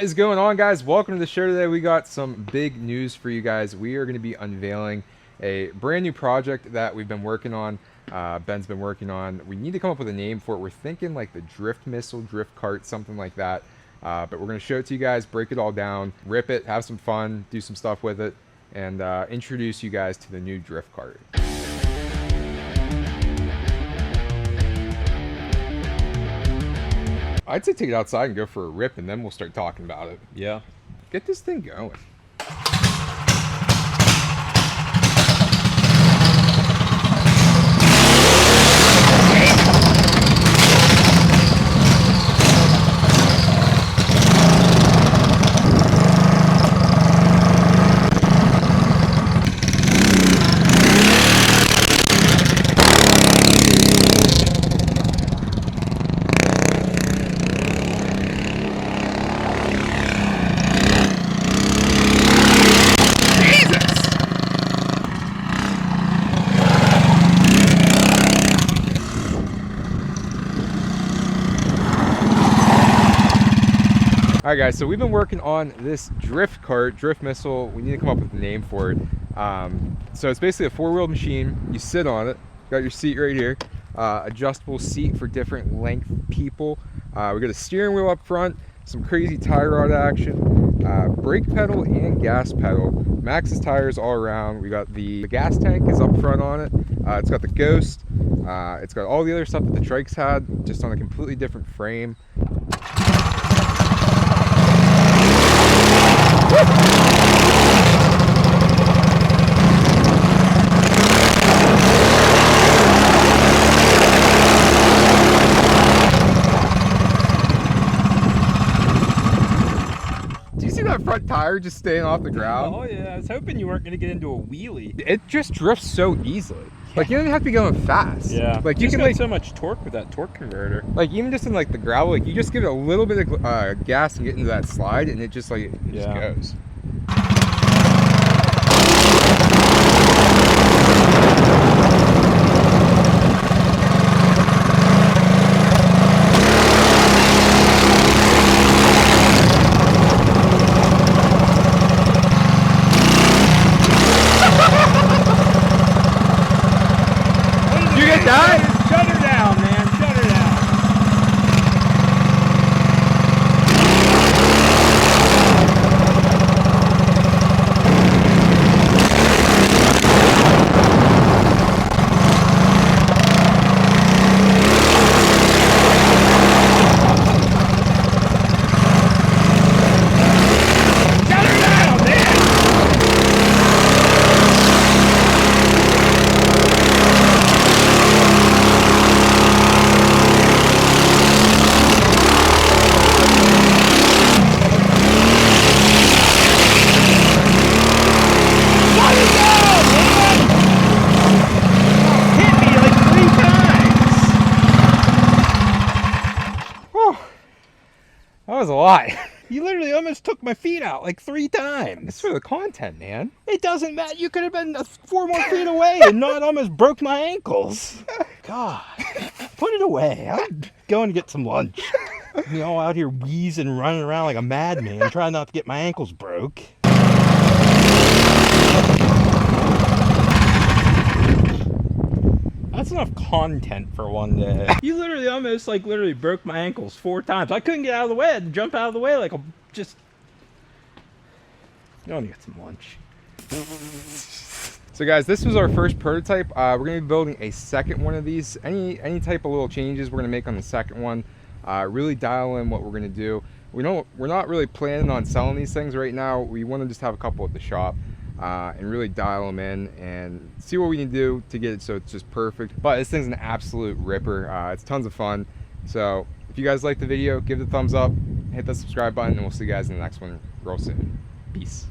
is going on, guys? Welcome to the show today. We got some big news for you guys. We are going to be unveiling a brand new project that we've been working on. Ben's been working on. We need to come up with a name for it. We're thinking like the drift missile, drift cart, something like that. But we're going to show it to you guys, break it all down, rip it, have some fun, do some stuff with it, and introduce you guys to the new drift cart. I'd say take it outside and go for a rip, and then we'll start talking about it. Yeah. Get this thing going. Alright guys, so we've been working on this drift cart, drift missile. We need to come up with a name for it. So it's basically a four-wheeled machine. You sit on it, got your seat right here, adjustable seat for different length people. We got a steering wheel up front, some crazy tie rod action, brake pedal and gas pedal, Maxxis tires all around. We got the gas tank is up front on it. It's got the Ghost. It's got all the other stuff that the Trikes had, just on a completely different frame. Do you see that front tire just staying off the ground? Oh yeah, I was hoping you weren't going to get into a wheelie. It just drifts so easily. Like, you don't even have to be going fast. Yeah. Like, you can got like so much torque with that torque converter. like even just in like the gravel, like you just give it a little bit of gas and get into that slide, and it just like just goes. You get that? Shut her down, man. Shut her down. Shut her down, man. That was a lot. You literally almost took my feet out like 3 times. It's for the content, man. It doesn't matter. You could have been 4 more feet away and not almost broke my ankles. God, put it away. I'm going to get some lunch. You know, out here wheezing, running around like a madman, trying not to get my ankles broke. That's enough content for one day. You literally almost literally broke my ankles 4 times. I couldn't get out of the way. I had to jump out of the way like a just. You want to get some lunch. So guys, this was our first prototype. We're gonna be building a second one of these. Any type of little changes we're gonna make on the second one. Really dial in what we're gonna do. We're not really planning on selling these things right now. We want to just have a couple at the shop. And really dial them in and see what we can do to get it so it's just perfect. But this thing's an absolute ripper. It's tons of fun. So if you guys like the video, give it a thumbs up, hit the subscribe button, and we'll see you guys in the next one real soon. Peace.